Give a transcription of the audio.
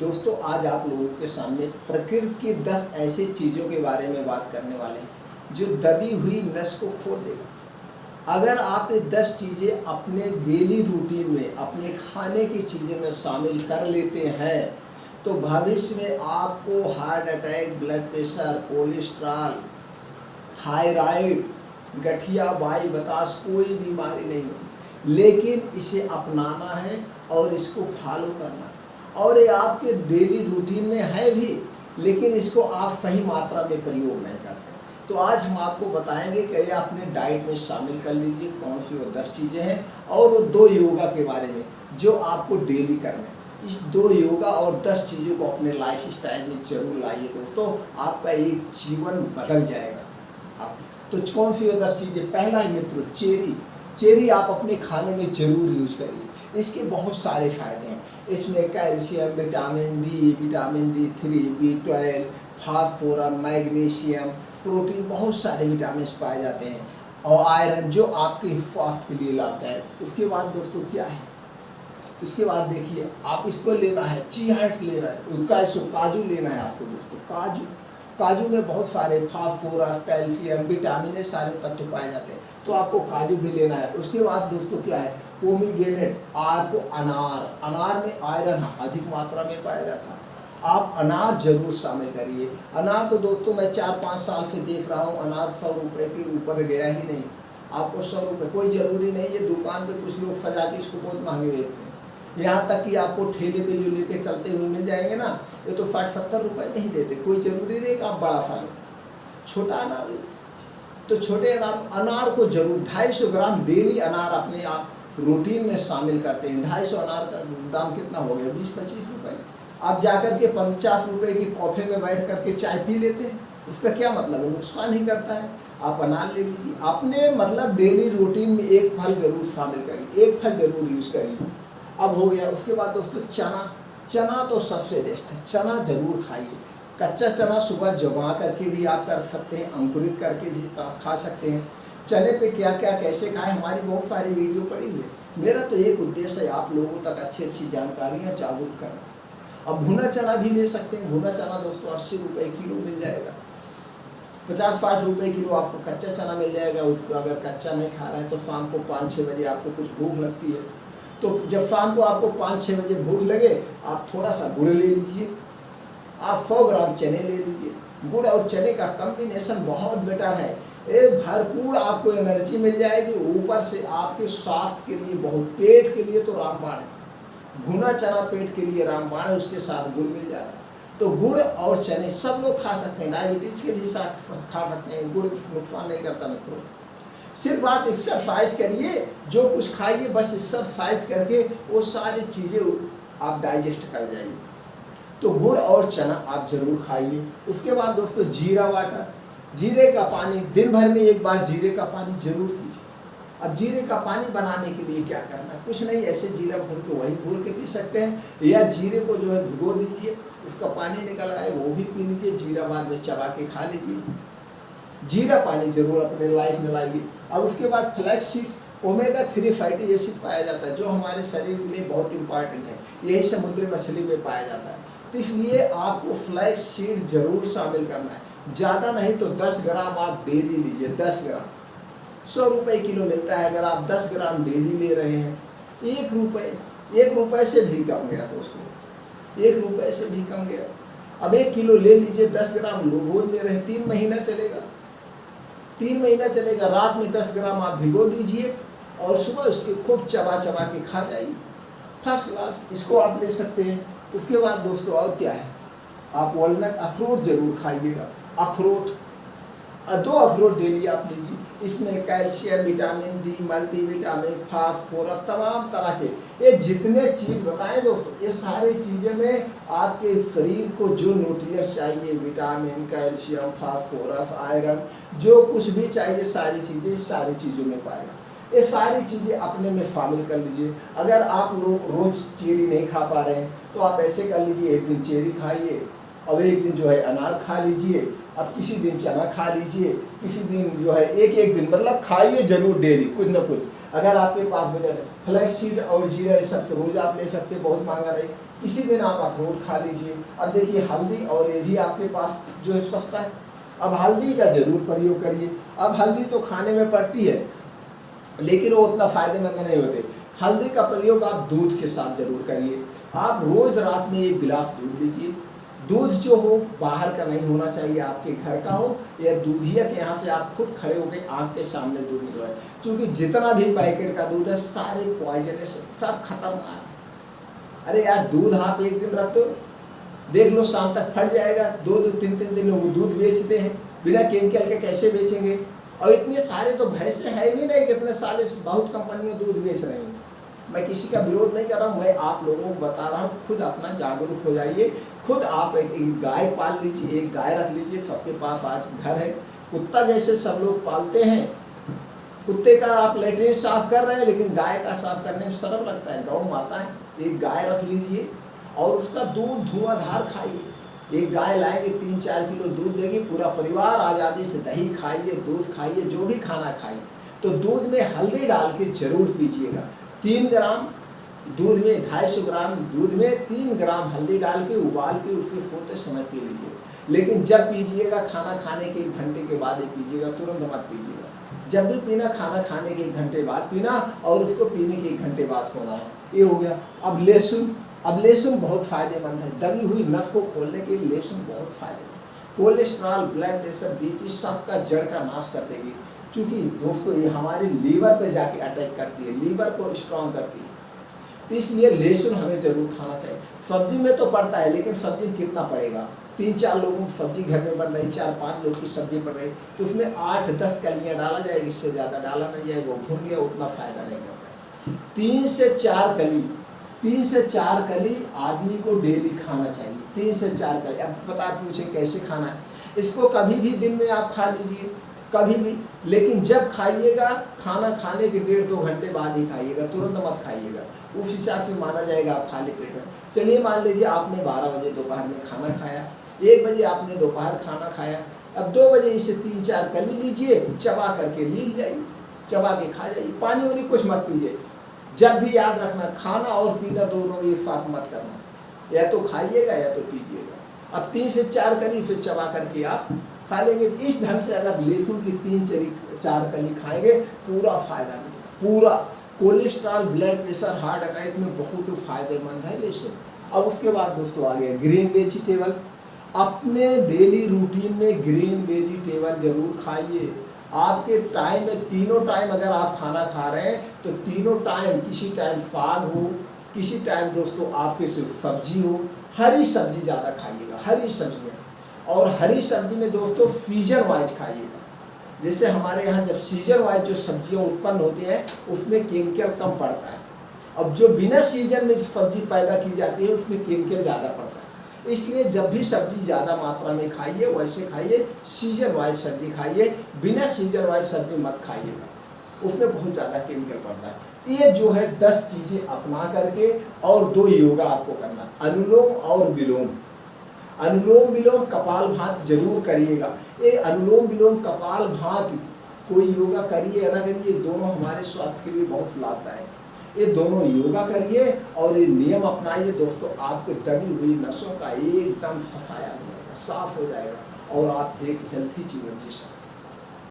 दोस्तों आज आप लोगों के सामने प्रकृति की 10 ऐसी चीज़ों के बारे में बात करने वाले हैं जो दबी हुई नस को खोल देगा। अगर आप ये 10 चीज़ें अपने डेली रूटीन में अपने खाने की चीज़ें में शामिल कर लेते हैं तो भविष्य में आपको heart attack, blood pressure, cholesterol, thyroid, गठिया, वायु बतास कोई बीमारी नहीं होगी। लेकिन इसे अपनाना है और इसको फॉलो करना है और ये आपके डेली रूटीन में है भी, लेकिन इसको आप सही मात्रा में प्रयोग नहीं करते। तो आज हम आपको बताएंगे कि ये अपने डाइट में शामिल कर लीजिए कौन सी वो 10 चीज़ें हैं और वो 2 योगा के बारे में जो आपको डेली करना है। इस 2 योगा और 10 चीज़ों को अपने लाइफ स्टाइल में जरूर लाइए दोस्तों, आपका एक जीवन बदल जाएगा। आप तो कौन सी वो 10 चीज़ें? पहला है मित्रों चेरी आप अपने खाने में जरूर यूज करिए। इसके बहुत सारे फायदे हैं। इसमें calcium, vitamin D 3, B12, phosphorus, magnesium, protein, बहुत सारे विटामिन पाए जाते हैं और आयरन जो आपके स्वास्थ्य के लिए लाभदायक है। उसके बाद दोस्तों क्या है? इसके बाद देखिए आप इसको लेना है, चिया नट लेना है, काजू लेना है आपको दोस्तों। काजू में बहुत सारे फास्फोरस, कैल्शियम, विटामिन सारे तत्व पाए जाते हैं, तो आपको काजू भी लेना है। उसके बाद दोस्तों क्या है? पोमीग्रेनेट, आपको अनार में आयरन अधिक मात्रा में पाया जाता है, आप अनार जरूर शामिल करिए। अनार तो दोस्तों मैं 4-5 साल से देख रहा हूँ, अनार 100 रुपये के ऊपर गया ही नहीं। आपको 100 रुपये कोई ज़रूरी नहीं है, दुकान पे कुछ लोग सजा के इसको बहुत महंगे बेचते हैं। यहाँ तक कि आपको ठेले पे जो लेके चलते हुए मिल जाएंगे ना, ये तो 60-70 रुपये नहीं देते। कोई ज़रूरी नहीं कि आप बड़ा फल लो, छोटा अनार लो। तो छोटे अनार को जरूर 250 ग्राम डेली अनार अपने आप रूटीन में शामिल करते हैं। 250 अनार का दाम कितना हो गया? 20-25 रुपये। आप जाकर के 50 रुपये की कॉफ़ी में बैठ करके चाय पी लेते हैं, उसका क्या मतलब है? नुकसान ही करता है। आप अनार ले लीजिए, अपने मतलब डेली रूटीन में एक फल जरूर शामिल करिए, एक फल जरूर यूज़ करिए। अब हो गया। उसके बाद दोस्तों चना तो सबसे बेस्ट है, चना जरूर खाइए। कच्चा चना सुबह जमा करके भी आप कर सकते हैं, अंकुरित करके भी खा सकते हैं। चने पे क्या क्या कैसे खाएं, हमारी बहुत सारी वीडियो पड़ी हुई है। मेरा तो एक उद्देश्य है आप लोगों तक अच्छी जानकारियाँ जागरूक करना। अब भुना चना भी ले सकते हैं। भुना चना दोस्तों 80 रुपये किलो मिल जाएगा, 50-60 रुपये किलो आपको कच्चा चना मिल जाएगा। उसको अगर कच्चा नहीं खा रहे हैं तो शाम को 5-6 बजे आपको कुछ भूख लगती है, तो जब शाम को आपको 5-6 बजे भूख लगे, आप थोड़ा सा गुड़ ले लीजिए, आप 100 ग्राम चने ले लीजिए। गुड़ और चने का कॉम्बिनेशन बहुत बेटर है, ये भरपूर आपको एनर्जी मिल जाएगी। ऊपर से आपके स्वास्थ्य के लिए बहुत, पेट के लिए तो रामबाण है। भुना चना पेट के लिए रामबाण है, उसके साथ गुड़ मिल जा रहा है। तो गुड़ और चने सब लोग खा सकते हैं, डायबिटीज़ के भी साथ खा सकते हैं। गुड़ नुकसान नहीं करता मित्रों। सिर्फ आप एक्सरसाइज करिए, जो कुछ खाइए बस एक्सरसाइज करके वो सारी चीज़ें आप डाइजेस्ट कर जाइए। तो गुड़ और चना आप जरूर खाइए। उसके बाद दोस्तों जीरा वाटर, जीरे का पानी, दिन भर में एक बार जीरे का पानी जरूर पीजिए। अब जीरे का पानी बनाने के लिए क्या करना है? कुछ नहीं, ऐसे जीरा भून के वही घोल के पी सकते हैं, या जीरे को जो है भिगो दीजिए, उसका पानी निकल आए वो भी पी लीजिए। जीरा बाद में चबा के खा लीजिए। जीरा पानी जरूर अपने लाइफ में लाइए। अब उसके बाद flax seed, omega 3 fatty acid पाया जाता है, जो हमारे शरीर के लिए बहुत इंपॉर्टेंट है। यही समुद्री मछली में पाया जाता है, तो इसलिए आपको फ्लैक्स सीड जरूर शामिल करना है। ज़्यादा नहीं तो 10 ग्राम आप डेली लीजिए। 10 ग्राम 100 रुपये किलो मिलता है। अगर आप 10 ग्राम डेली ले रहे हैं, 1 रुपये से भी कम गया दोस्तों, 1 रुपये से भी कम गया। अब 1 किलो ले लीजिए, 10 ग्राम रोज ले रहे हैं, 3 महीना चलेगा। 3 महीना चलेगा। रात में 10 ग्राम आप भिगो दीजिए और सुबह उसके खूब चबा के खा जाइए, फर्स्ट क्लास। इसको आप ले सकते हैं। उसके बाद दोस्तों और क्या है? आप वॉलनट, अखरोट जरूर खाइएगा। अखरोट 2 अखरोट डेली आप लीजिए। इसमें calcium, vitamin D, multivitamin, phosphorus, तमाम तरह के ये जितने चीज़ बताएं दोस्तों, ये सारी चीज़ें में आपके शरीर को जो न्यूट्रिएंट्स चाहिए, विटामिन, कैल्शियम, फास्फोरस, आयरन, जो कुछ भी चाहिए सारी चीज़ों में पाएगा। ये सारी चीज़ें अपने में शामिल कर लीजिए। अगर आप लोग रोज़ चेरी नहीं खा पा रहे हैं तो आप ऐसे कर लीजिए, एक दिन चेरी खाइए और एक दिन जो है अनार खा लीजिए। अब किसी दिन चना खा लीजिए, किसी दिन जो है एक दिन मतलब खाइए जरूर डेली कुछ ना कुछ। अगर आपके पास बजट है, फ्लैक्स सीड और जीरा ये सब तो रोज आप ले सकते हैं, बहुत महंगा नहीं। किसी दिन आप अखरोट खा लीजिए। अब देखिए हल्दी और ये भी आपके पास जो है सस्ता है, अब हल्दी का जरूर प्रयोग करिए। अब हल्दी तो खाने में पड़ती है लेकिन वो उतना फायदेमंद नहीं होते। हल्दी का प्रयोग आप दूध के साथ जरूर करिए। आप रोज रात में 1 गिलास दूध लीजिए। दूध जो हो बाहर का नहीं होना चाहिए, आपके घर का हो या दूधिया के यहाँ से आप खुद खड़े होकर आँख के सामने दूध निकलवाए, क्योंकि जितना भी पैकेट का दूध है सारे पॉइजनस, सब खतरनाक। अरे यार दूध आप एक दिन रख दो, देख लो शाम तक फट जाएगा। 2-2 3-3 दिन लोग दूध बेचते हैं, बिना केमिकल के कैसे बेचेंगे? और इतने सारे तो भैंसे हैं भी नहीं, कितने सारे बहुत कंपनियों दूध बेच रहे हैं। मैं किसी का विरोध नहीं कर रहा हूँ, मैं आप लोगों को बता रहा हूँ, खुद अपना जागरूक हो जाइए। खुद आप एक गाय पाल लीजिए, एक गाय रख लीजिए। सबके पास आज घर है। कुत्ता जैसे सब लोग पालते हैं, कुत्ते का आप लेटरिन साफ कर रहे हैं, लेकिन गाय का साफ करने में शर्म लगता है। गौ माता है, एक गाय रख लीजिए और उसका दूध धुआंधार खाइए। एक गाय लाएंगे 3-4 किलो दूध देगी, पूरा परिवार आज़ादी से दही खाइए, दूध खाइए, जो भी खाना खाइए। तो दूध में हल्दी डाल के जरूर पीजिएगा। 3 ग्राम दूध में 250 ग्राम दूध में 3 ग्राम हल्दी डाल के उबाल के उससे सोते समय पी लीजिए। लेकिन जब पीजिएगा खाना खाने के 1 घंटे के बाद ही पीजिएगा, तुरंत मत पीजिएगा। जब भी पीना खाना खाने के 1 घंटे बाद पीना और उसको पीने के 1 घंटे बाद सोना है। ये हो गया। अब लहसुन बहुत फायदेमंद है। दबी हुई नस को खोलने के लिए लहसुन बहुत फायदेमंद। कोलेस्ट्रॉल, ब्लड प्रेशर, बीपी सबका जड़ का नाश कर देगी। क्योंकि दोस्तों ये हमारे लीवर पे जाके अटैक करती है, लीवर को स्ट्रॉन्ग करती है। तो इसलिए लहसुन हमें जरूर खाना चाहिए। सब्जी में तो पड़ता है, लेकिन सब्जी में कितना पड़ेगा? 3-4 लोगों की सब्जी घर में बन रही, 4-5 लोग की सब्जी बन रही, तो उसमें 8-10 कलियाँ डाला जाएगी, इससे ज़्यादा डाला नहीं जाएगा। वो भून गया, उतना फायदा नहीं करता। 3 से 4 कली आदमी को डेली खाना चाहिए। 3 से 4 कली। अब पता पूछें कैसे खाना है? इसको कभी भी दिन में आप खा लीजिए, कभी भी, लेकिन जब खाइएगा खाना खाने के 1.5-2 घंटे बाद ही खाइएगा, तुरंत मत खाइएगा। उस हिसाब से माना जाएगा आप खाली पेट में। चलिए मान लीजिए आपने 12 बजे दोपहर में खाना खाया, 1 बजे आपने दोपहर खाना खाया, अब 2 बजे इसे 3-4 कली लीजिए, चबा करके लील जाइए, चबा के खा जाइए। पानी वानी कुछ मत पीजिए। जब भी याद रखना, खाना और पीना दोनों एक साथ मत करना, या तो खाइएगा या तो पीजिएगा। अब 3 से 4 कली उसे चबा करके आप खा लेंगे। इस ढंग से अगर लहसुन की 3-4 कली खाएंगे, पूरा फायदा मिलेगा। पूरा cholesterol, blood pressure, heart attack में बहुत फायदेमंद है लहसुन। अब उसके बाद दोस्तों आ गया ग्रीन वेजिटेबल। अपने डेली रूटीन में ग्रीन वेजिटेबल जरूर खाइए। आपके टाइम में तीनों टाइम अगर आप खाना खा रहे हैं तो तीनों टाइम, किसी टाइम साग हो, किसी टाइम दोस्तों आपके सिर्फ सब्जी हो। हरी सब्जी ज़्यादा खाइएगा, हरी सब्जियाँ। और हरी सब्जी में दोस्तों सीजन वाइज खाइएगा। जैसे हमारे यहाँ जब सीजन वाइज जो सब्जियाँ उत्पन्न होती हैं उसमें केमिकल कम पड़ता है। अब जो बिना सीजन में सब्जी पैदा की जाती है उसमें केमिकल ज़्यादा पड़ता है। इसलिए जब भी सब्जी ज़्यादा मात्रा में खाइए वैसे खाइए, सीजन वाइज सब्जी खाइए, बिना सीजन वाइज सब्जी मत खाइएगा, उसमें बहुत ज़्यादा केमिकल पड़ता है। ये जो है 10 चीज़ें अपना करके और 2 योगा आपको करना, अनुलोम और विलोम। अनुलोम विलोम कपालभाति जरूर करिएगा। ये अनुलोम विलोम कपालभाति कोई योगा करिए या ना करिए, दोनों हमारे स्वास्थ्य के लिए बहुत लाभदायक। ये दोनों योगा करिए और ये नियम अपनाइए दोस्तों, आपके दबी हुई नसों का एकदम सफाया हो जाएगा, साफ हो जाएगा और आप एक हेल्थी जीवन जी सकते हैं।